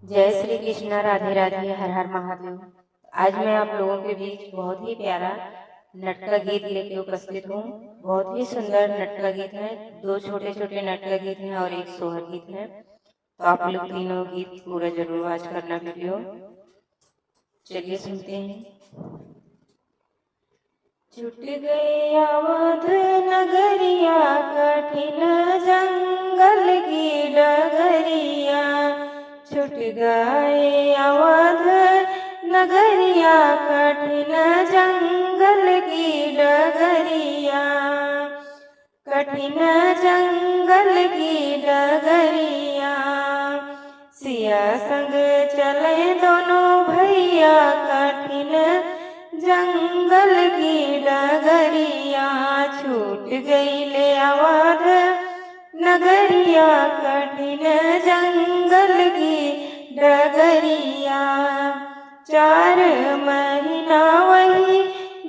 जय श्री कृष्ण, राधे राधे, हर हर महादेव। आज मैं आप लोगों के बीच बहुत ही प्यारा नटका गीत लेके उपस्थित हूँ। बहुत ही सुंदर नटका गीत है। दो छोटे छोटे नटका गीत हैं और एक सोहर गीत है। तो आप लोग तीनों गीत पूरा जरूर वाच करना वीडियो। चलिए सुनते हैं। छूट गए अवध नगरिया, कठिन जंगल की डगरिया। छूट गए अवध नगरिया, कठिन जंगल की डगरिया। कठिन जंगल की डगरिया। सिया संग चले दोनों भैया, कठिन जंगल की डगरिया। छूट गई ले अवध नगरिया, कठिन जंगल की डगरिया। 4 महीना वही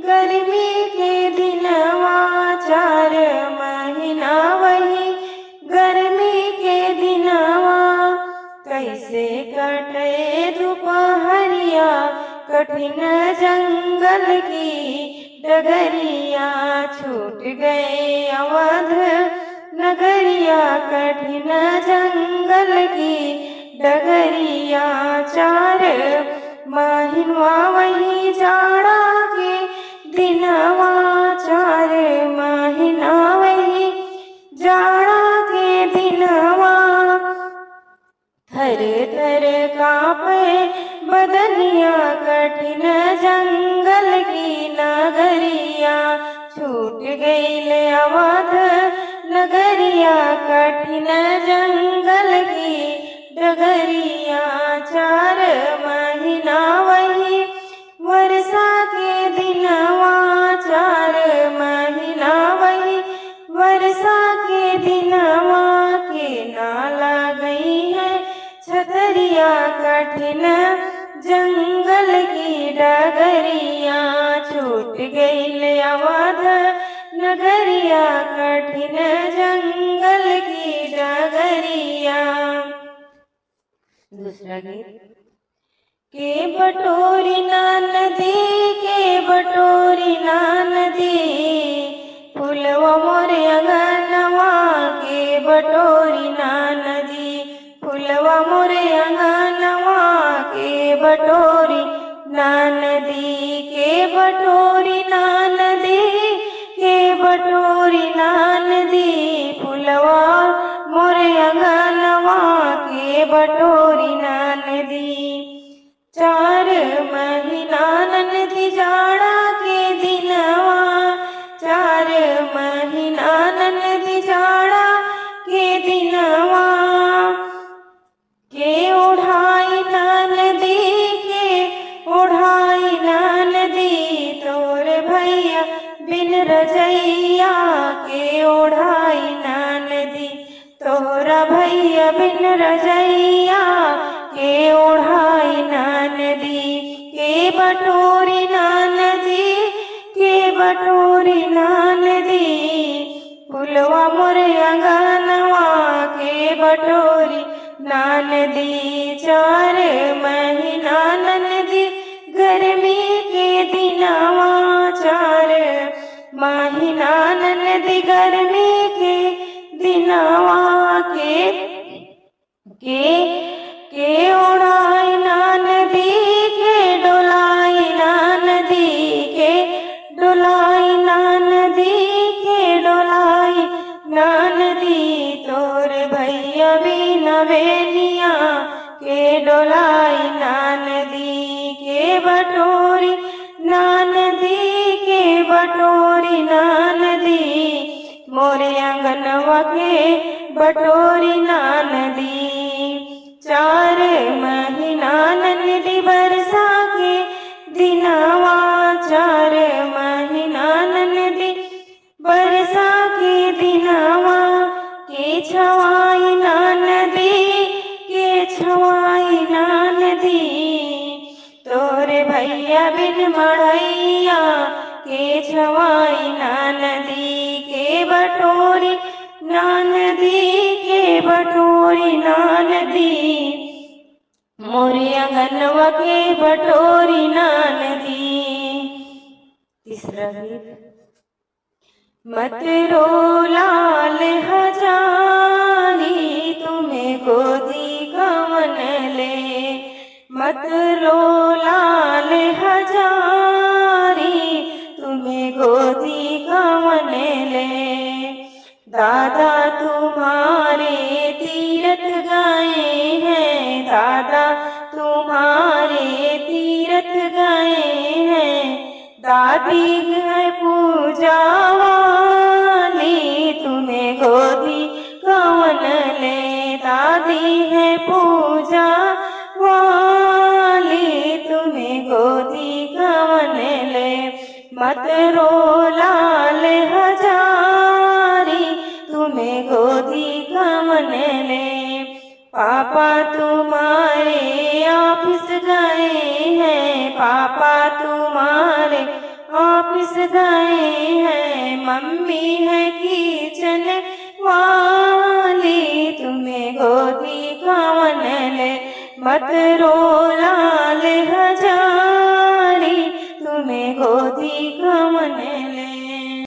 गर्मी के दिनवा, 4 महीना वही गर्मी के दिनवा। कैसे कटे दोपहरिया, कठिन जंगल की डगरिया। छूट गए अवध नगरिया, कठिन जंगल की डगरिया। 4 महीनवा वही जाड़ा के दिनवा, 4 महीना वही जाड़ा के दिनवा। थर थर कांपे बदनिया, कठिन जंगल की नगरिया। छूट गई ले अवध नगरिया, कठिन जंगल की डगरिया। 4 महीना वही वर्षा के दिनवा, 4 महीना वही वर्षा के दिनवा। के नाला गई है छतरिया, कठिन जंगल की डगरिया। छूट गई ले अवध नगरिया, कठिन जंगल की डगरिया। दूसरा गीत। के बटोरी ना नदी, के बटोरी ना नदी, फुलवा मोरे अंगनवा। के बटोरी ना नदी, फुलवा मोरे अंगनवा। के बटोरी ना नदी, के बटोरी ना नदी, के बटोरी ना नदी, फुलवा मोरे अंगनवा। के बटोरी ना नदी। 4 महीना नदी जाड़ा के दिनवा, 4 महीना नदी जाड़ा के दिनवा। के ओढ़ाई ना नदी, के ओढ़ाई ना नदी, तोर भैया बिन रजैया। के ओढ़ाई ना नदी, तोरा भैया बिन रजैया। के ओढ़ाई ना नदी, के बटोरी ना नदी, के बटोरी ना नदी, फुलवा मोरे अंगनवा। के बटोरी ना नदी। 4 महीना नदी गर्मी के दिनवा, 4 महीना नदी गर्मी के दिनवा। के ओढ़ाई ना नदी, के डोलाई ना नदी, के डोलाई ना नदी, के डोलाई ना नदी, तोर भैया बिना बेनिया। के डोलाई ना नदी, के बटोरी ना नदी, के बटोरी ना नदी, मोरे अंगनवा। के बटोरी ना नदी। 4 महीना नदी बरसा के दिनवा, 4 महीना नदी बरसा के दिनवा। के छवाई ना नदी, के छवाई ना नदी, तोरे भैया बिन मढ़ैया। के छवाई ना नदी, के बटोरी ना नदी, के बटोरी ना नदी, मोरे अंगनवा के बटोरी नानदी। तीसरा गीत। मत रो लाल हजारी तुम्हें गोदी कवन ले। मत रो लाल हजारी तुम्हें गोदी कवन ले। दादा तुम्हारे तीरथ गए हैं, दादा तुम्हारे तीरथ गए हैं। दादी है पूजा वाली तुम्हें गोदी कवन ले। दादी है पूजा वाली तुम्हें गोदी कवन ले। मत रो लाल हजारी तुम्हें गोदी कवन ले। पापा तुम्हारे ऑफिस गए हैं, पापा तुम्हारे ऑफिस गए हैं। मम्मी है किचन वाली तुम्हें गोदी कवन ले। मत रो लाल हजारी तुम्हें गोदी कवन